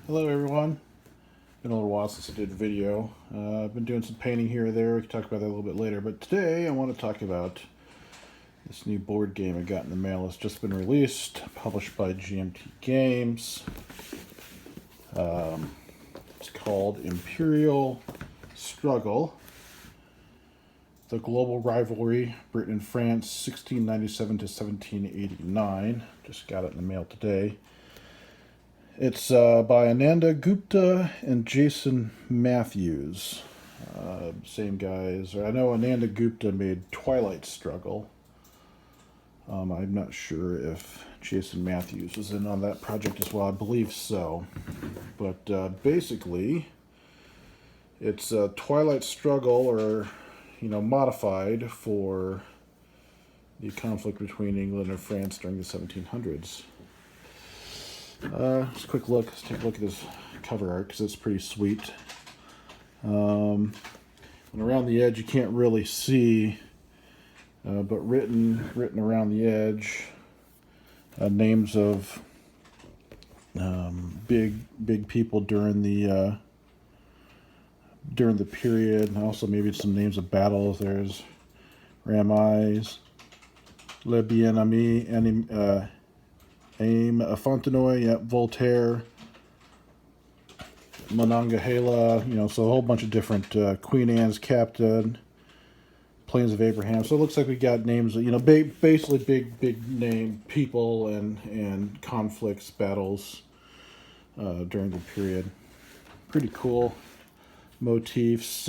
Hello everyone. Been a little while since I did a video. I've been doing some painting here or there. We can talk about that a little bit later. But today I want to talk about this new board game I got in the mail. It's just been released, published by GMT Games. It's called Imperial Struggle. The Global Rivalry, Britain and France, 1697 to 1789. Just got it in the mail today. It's by Ananda Gupta and Jason Matthews. Same guys. I know Ananda Gupta made Twilight Struggle. I'm not sure if Jason Matthews was in on that project as well. I believe so. But basically, it's a Twilight Struggle, or modified for the conflict between England and France during the 1700s. Just a quick look. Let's take a look at this cover art because it's pretty sweet. And around the edge you can't really see, but written around the edge, names of big people during the period, and also maybe some names of battles. There's Ramais, Le Bien Ami, Aim, Fontenoy, Voltaire, Monongahela, so a whole bunch of different, Queen Anne's Captain, Plains of Abraham. So it looks like we got names of, basically big name people and conflicts, battles during the period. Pretty cool motifs,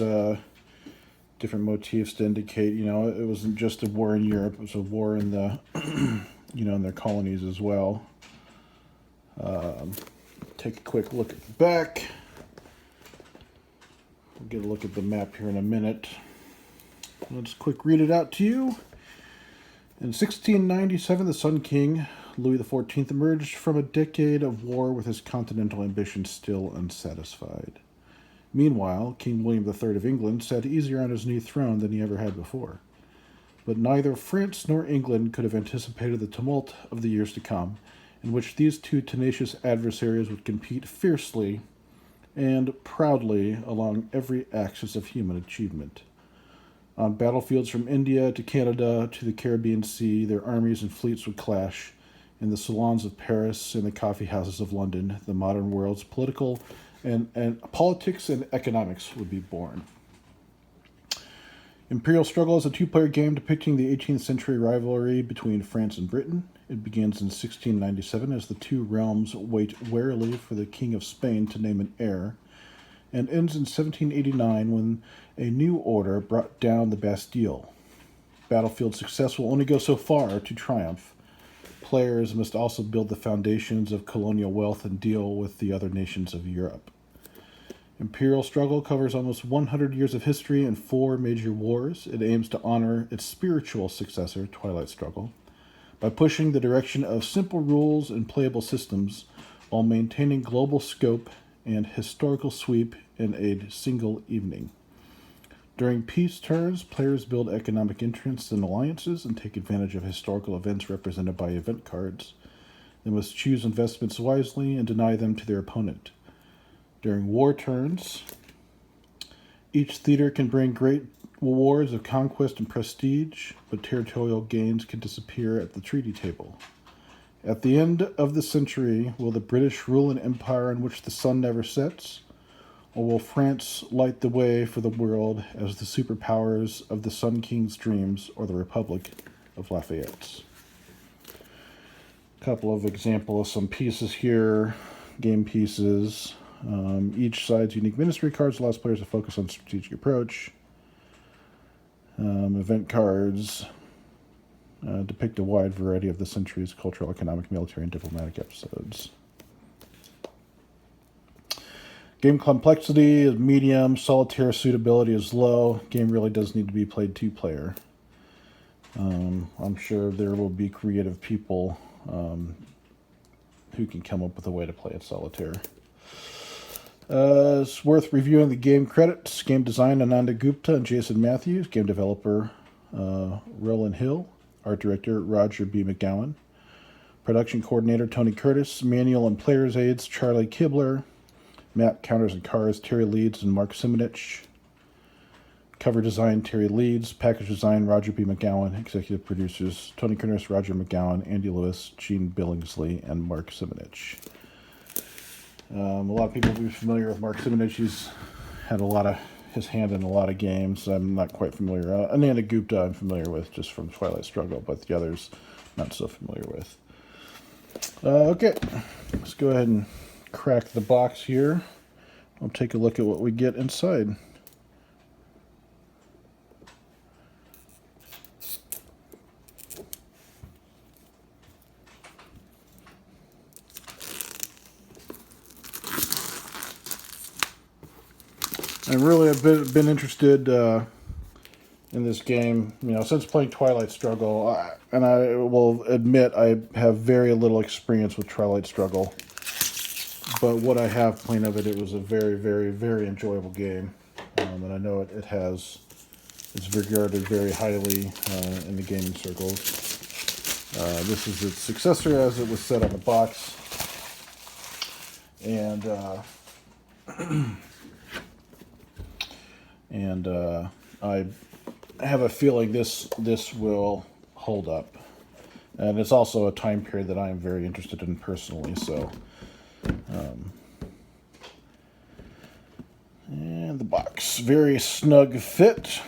different motifs to indicate, it wasn't just a war in Europe, it was a war in the in their colonies as well. Take a quick look at the back. We'll get a look at the map here in a minute. Let's quick read it out to you. In 1697, the Sun King, Louis XIV, emerged from a decade of war with his continental ambitions still unsatisfied. Meanwhile, King William III of England sat easier on his new throne than he ever had before. But neither France nor England could have anticipated the tumult of the years to come, in which these two tenacious adversaries would compete fiercely and proudly along every axis of human achievement. On battlefields from India to Canada to the Caribbean Sea, their armies and fleets would clash. In the salons of Paris and the coffee houses of London, the modern world's political and politics and economics would be born. Imperial Struggle is a two-player game depicting the 18th century rivalry between France and Britain. It begins in 1697 as the two realms wait warily for the King of Spain to name an heir, and ends in 1789 when a new order brought down the Bastille. Battlefield success will only go so far to triumph. Players must also build the foundations of colonial wealth and deal with the other nations of Europe. Imperial Struggle covers almost 100 years of history and 4 major wars. It aims to honor its spiritual successor, Twilight Struggle, by pushing the direction of simple rules and playable systems while maintaining global scope and historical sweep in a single evening. During peace turns, players build economic interests and alliances and take advantage of historical events represented by event cards. They must choose investments wisely and deny them to their opponent. During war turns, each theater can bring great wars of conquest and prestige, but territorial gains can disappear at the treaty table. At the end of the century, will the British rule an empire in which the sun never sets, or will France light the way for the world as the superpowers of the Sun King's dreams or the Republic of Lafayette's? A couple of examples of some pieces here, game pieces. Each side's unique ministry cards allows players to focus on strategic approach. Event cards depict a wide variety of the century's cultural, economic, military, and diplomatic episodes. Game complexity is medium. Solitaire suitability is low. Game really does need to be played 2-player. I'm sure there will be creative people who can come up with a way to play it solitaire. It's worth reviewing the game credits. Game design, Ananda Gupta and Jason Matthews. Game developer, Roland Hill. Art director, Roger B. McGowan. Production coordinator, Tony Curtis. Manual and player's aids, Charlie Kibler. Map, counters, and cards, Terry Leeds and Mark Simonich. Cover design, Terry Leeds. Package design, Roger B. McGowan. Executive producers, Tony Kurnis, Roger McGowan, Andy Lewis, Gene Billingsley, and Mark Simonich. A lot of people will be familiar with Mark Simonich. He's had his hand in a lot of games. I'm not quite familiar. Ananda Gupta I'm familiar with just from Twilight Struggle, but the others not so familiar with. Okay, let's go ahead and crack the box here. I'll take a look at what we get inside. I really have been interested in this game, since playing Twilight Struggle, and I will admit I have very little experience with Twilight Struggle. But what I have played of it, it was a very, very, very enjoyable game, and I know it's regarded very highly in the gaming circles. This is its successor, as it was said on the box, and I have a feeling this will hold up, and it's also a time period that I am very interested in personally. So, and the box, very snug fit,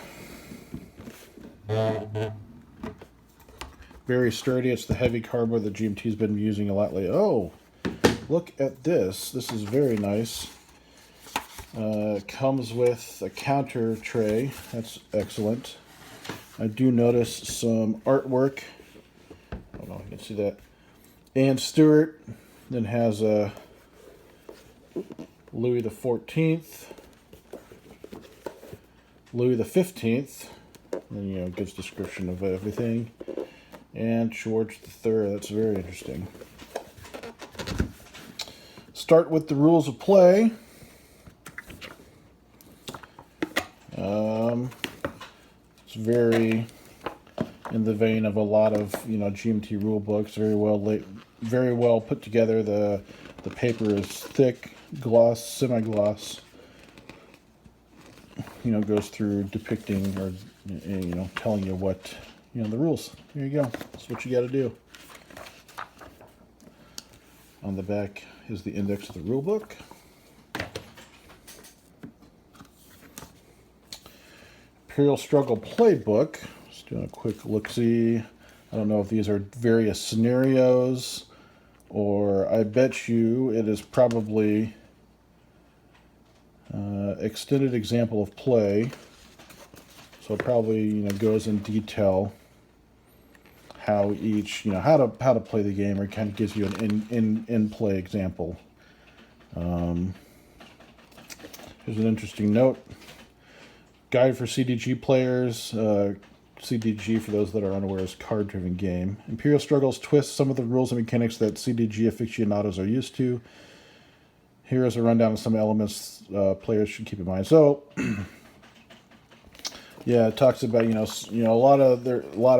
very sturdy. It's the heavy cardboard that GMT's been using a lot lately. Oh, look at this! This is very nice. Comes with a counter tray. That's excellent. I do notice some artwork. I don't know if you can see that. Anne Stewart. Then has a Louis the 14th, Louis the 15th. Then gives description of everything. And George III. That's very interesting. Start with the rules of play. It's very in the vein of a lot of GMT rule books. Very well put together. The paper is thick, gloss, semi-gloss. Goes through depicting or telling you what the rules. Here you go. That's what you got to do. On the back is the index of the rule book. Imperial Struggle Playbook. Just doing a quick look-see. I don't know if these are various scenarios, or I bet you it is probably extended example of play. So it probably goes in detail how each how to play the game, or kind of gives you an in play example. Here's an interesting note. Guide for CDG players. CDG, for those that are unaware, is card-driven game. Imperial Struggles twists some of the rules and mechanics that CDG aficionados are used to. Here is a rundown of some elements players should keep in mind. So, yeah, it talks about a lot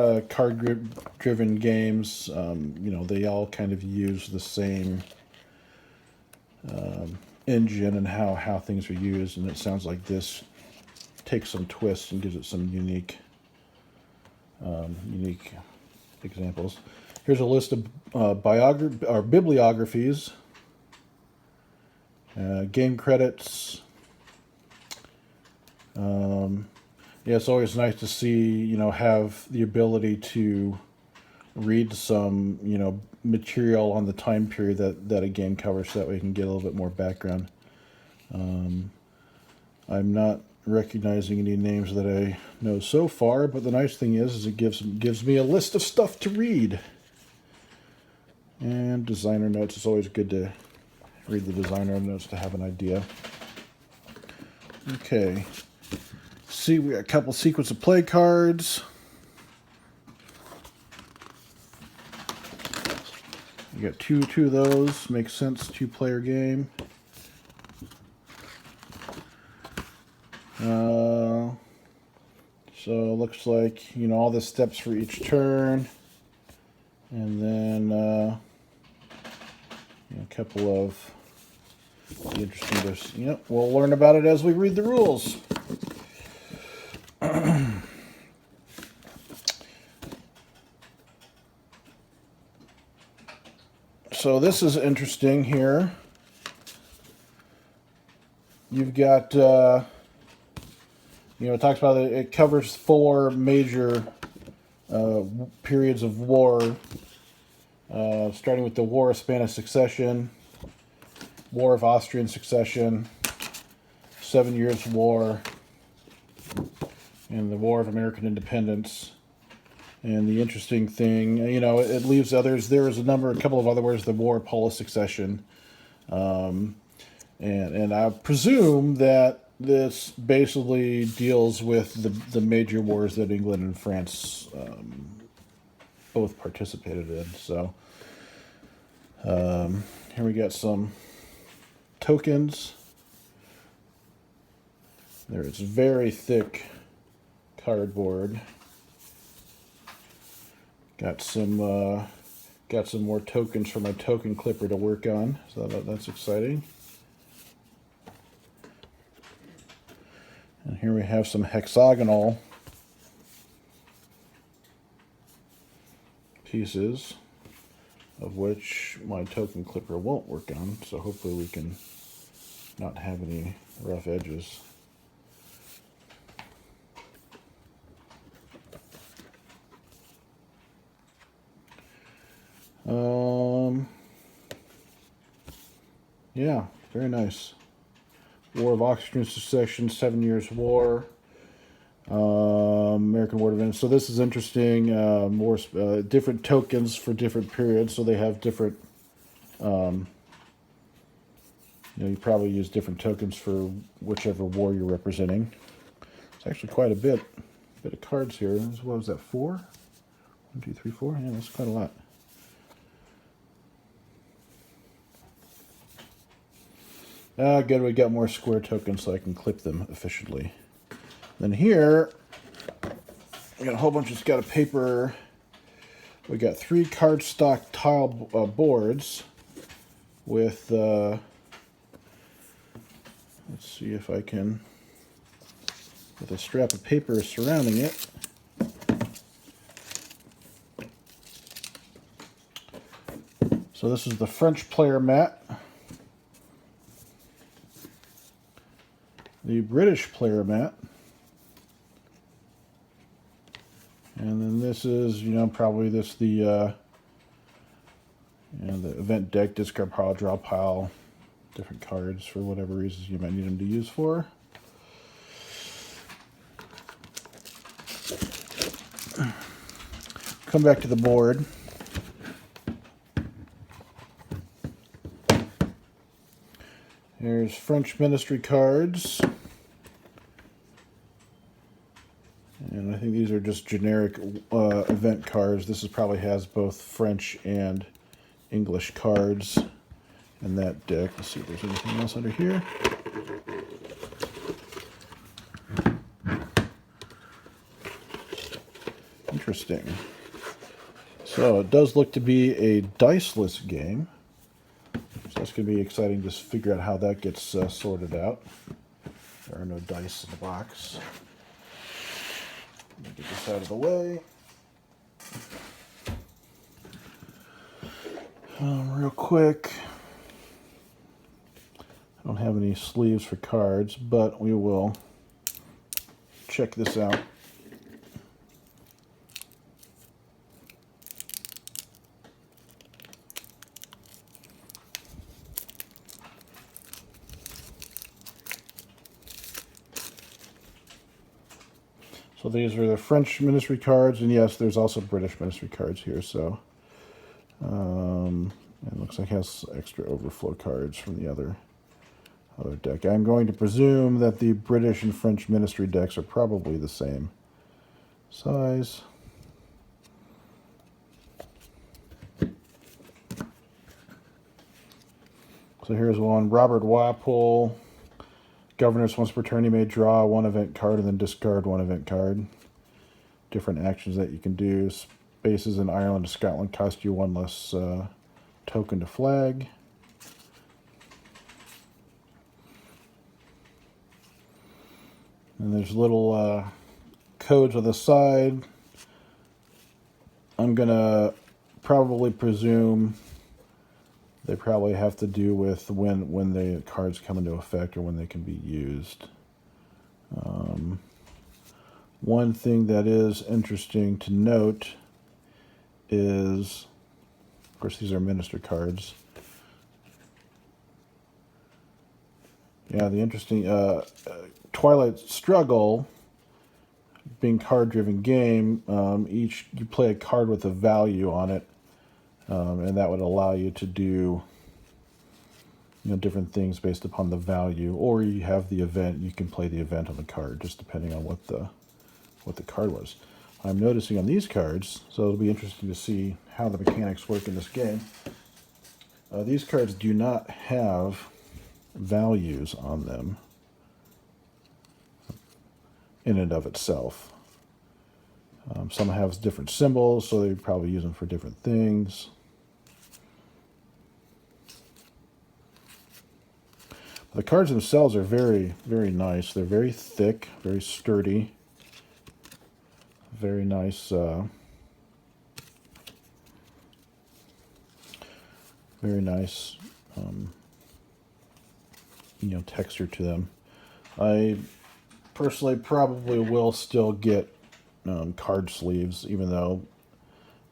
of card-driven games. They all kind of use the same engine and how things are used, and it sounds like this takes some twists and gives it some unique examples. Here's a list of bibliographies, game credits. Yeah, it's always nice to see have the ability to read some material on the time period that a game covers, so that way you can get a little bit more background. I'm not recognizing any names that I know so far, but the nice thing is it gives me a list of stuff to read. And designer notes. It's always good to read the designer notes to have an idea. Okay. See, we got a couple sequence of play cards. You got two of those. Makes sense. 2-player game. So it looks like all the steps for each turn, and then a couple of Be interesting to, you know, we'll learn about it as we read the rules. So this is interesting here. You've got, you know, it talks about it covers 4 major periods of war, starting with the War of Spanish Succession, War of Austrian Succession, 7 Years' War, and the War of American Independence. And the interesting thing, you know, it leaves others. There is a couple of other words, the War of Polish Succession. And I presume that this basically deals with the major wars that England and France both participated in. So here we got some tokens. There is very thick cardboard. Got some more tokens for my token clipper to work on, so that's exciting. And here we have some hexagonal pieces, of which my token clipper won't work on, so hopefully we can not have any rough edges. Yeah, very nice. War of Austrian Succession, 7 Years' War, American War of Independence. So this is interesting. More different tokens for different periods. So they have different. You know, you probably use different tokens for whichever war you're representing. It's actually quite a bit of cards here. What was that? 4? 1, 2, 3, 4. Yeah, that's quite a lot. Good, we got more square tokens so I can clip them efficiently. Then here, we got a whole bunch of Scott paper. We got 3 cardstock tile boards with, let's see if I can, with a strap of paper surrounding it. So this is the French player mat. The British player mat. And then this is, you know, probably this the, you know, the event deck, discard pile, draw pile, different cards for whatever reasons you might need them to use for. Come back to the board. Here's French ministry cards. And I think these are just generic event cards. This probably has both French and English cards in that deck. Let's see if there's anything else under here. Interesting. So it does look to be a diceless game. So that's going to be exciting to figure out how that gets sorted out. There are no dice in the box. Let me get this out of the way. Real quick. I don't have any sleeves for cards, but we will check this out. So these are the French ministry cards, and yes, there's also British ministry cards here. So it looks like it has extra overflow cards from the other deck. I'm going to presume that the British and French ministry decks are probably the same size. So here's one. Robert Walpole. Governors once per turn you may draw 1 event card and then discard 1 event card. Different actions that you can do. Spaces in Ireland and Scotland cost you 1 less token to flag. And there's little codes on the side. I'm going to probably presume they probably have to do with when the cards come into effect or when they can be used. One thing that is interesting to note is, of course, these are minister cards. Yeah, the interesting Twilight Struggle, being card-driven game, you play a card with a value on it, and that would allow you to do different things based upon the value. Or you have the event, you can play the event on the card, just depending on what the card was. I'm noticing on these cards, so it'll be interesting to see how the mechanics work in this game. These cards do not have values on them in and of itself. Some have different symbols, so they probably use them for different things. The cards themselves are very, very nice. They're very thick, very sturdy. Very nice, texture to them. I personally probably will still get card sleeves, even though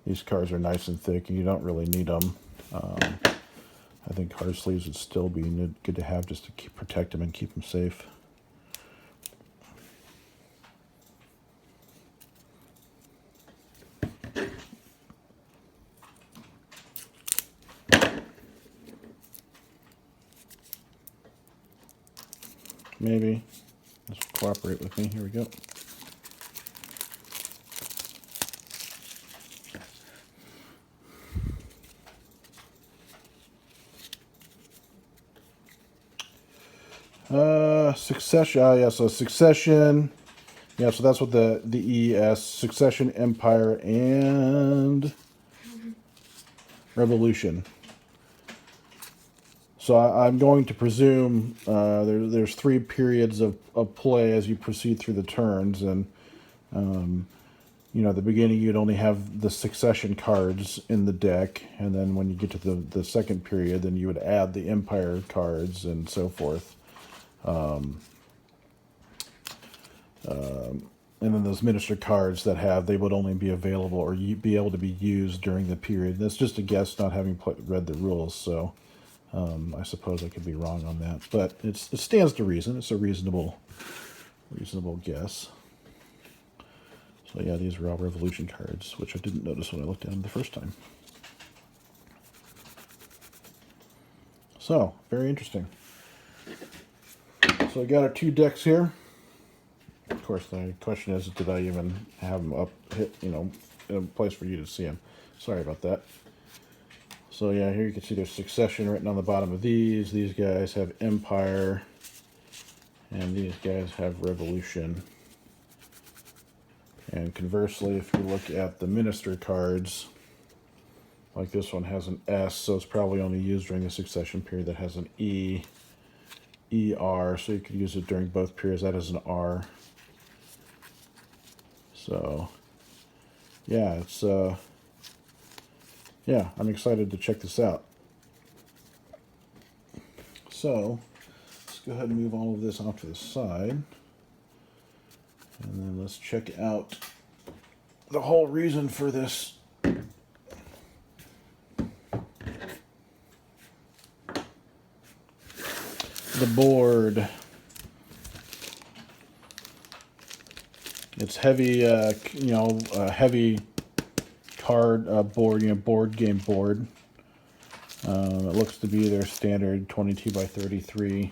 these cards are nice and thick and you don't really need them. I think card sleeves would still be good to have just to protect them and keep them safe. Maybe. Let's cooperate with me. Here we go. Succession. Yeah, so Succession. Yeah, so that's what the ES. Succession, Empire, and Revolution. So I'm going to presume there's 3 periods of play as you proceed through the turns, and at the beginning you'd only have the succession cards in the deck, and then when you get to the second period, then you would add the Empire cards and so forth. And then those minister cards they would only be available or be able to be used during the period. That's just a guess, not having read the rules, so I suppose I could be wrong on that, but it stands to reason. It's a reasonable guess. So yeah, these are all Revolution cards, which I didn't notice when I looked at them the first time. So, very interesting. So I got our 2 decks here. Of course, the question is, did I even have them in a place for you to see them? Sorry about that. So yeah, here you can see there's Succession written on the bottom of these. These guys have Empire, and these guys have Revolution. And conversely, if you look at the minister cards, like this one has an S, so it's probably only used during the Succession period. That has an E, ER, so you could use it during both periods. That is an R. So yeah, it's I'm excited to check this out. So let's go ahead and move all of this off to the side, and then let's check out the whole reason for this. The board. It's heavy, heavy card board, board game board. It looks to be their standard 22 by 33.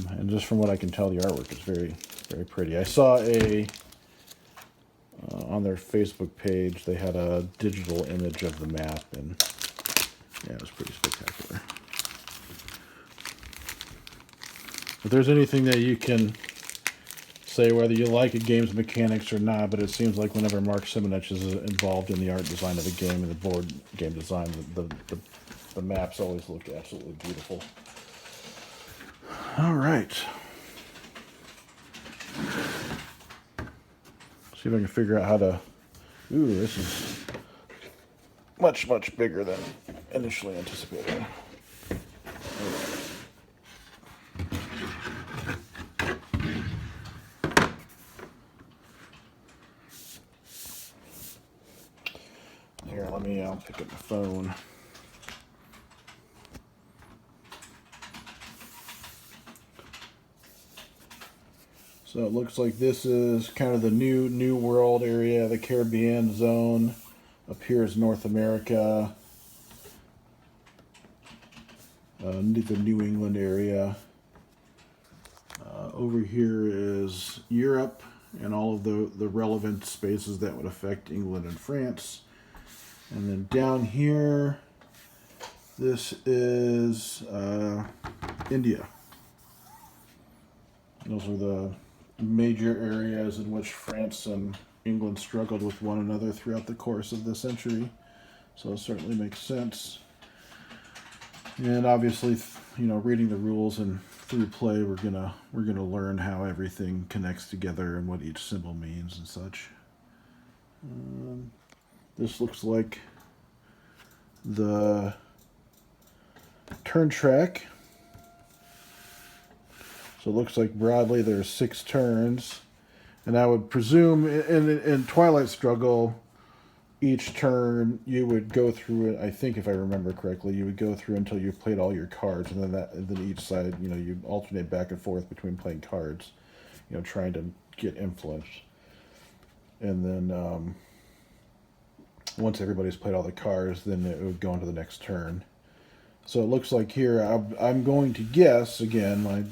And just from what I can tell, the artwork is very, very pretty. I saw on their Facebook page, they had a digital image of the map, and yeah, it was pretty spectacular. If there's anything that you can say whether you like a game's mechanics or not, but it seems like whenever Mark Simonich is involved in the art design of the game and the board game design, the maps always look absolutely beautiful. All right. See if I can figure out how to... Ooh, this is much, much bigger than initially anticipated. Here, I'll pick up the phone. So it looks like this is kind of the New World area, the Caribbean zone. Up here is North America, the New England area. Over here is Europe and all of the relevant spaces that would affect England and France. And then down here, this is India. Those are the major areas in which France and England struggled with one another throughout the course of the century. So it certainly makes sense. And obviously, reading the rules and through play, we're gonna learn how everything connects together and what each symbol means and such. This looks like the turn track. So it looks like broadly there's 6 turns. And I would presume in Twilight Struggle, each turn you would go through it. I think if I remember correctly, you would go through until you played all your cards, and then each side, you alternate back and forth between playing cards, trying to get influence. And then once everybody's played all the cards, then it would go into the next turn. So it looks like here, I'm going to guess, again, my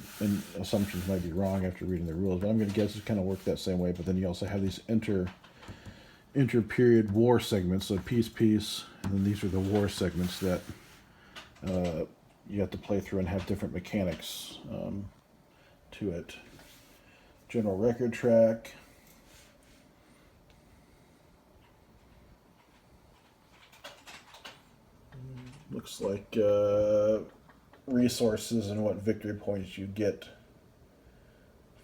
assumptions might be wrong after reading the rules, but I'm going to guess it's kind of work that same way, but then you also have these inter-period war segments, so peace, and then these are the war segments that you have to play through and have different mechanics to it. General record track. Looks like resources and what victory points you get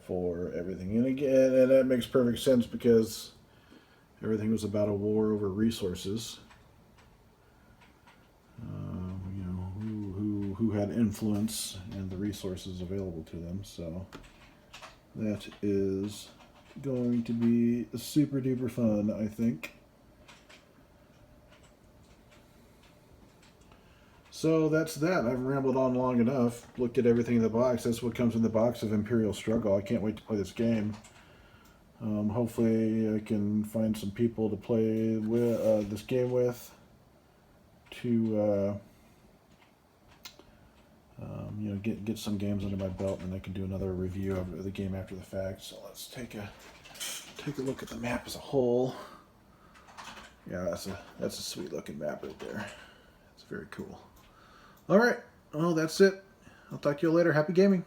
for everything. And again, and that makes perfect sense because everything was about a war over resources. Who had influence and the resources available to them. So that is going to be super duper fun, I think. So that's that. I've rambled on long enough. Looked at everything in the box. That's what comes in the box of Imperial Struggle. I can't wait to play this game. Hopefully I can find some people to play with this game with. To get some games under my belt, and I can do another review of the game after the fact. So let's take a look at the map as a whole. Yeah, that's a sweet looking map right there. It's very cool. All right, well, that's it. I'll talk to you later. Happy gaming.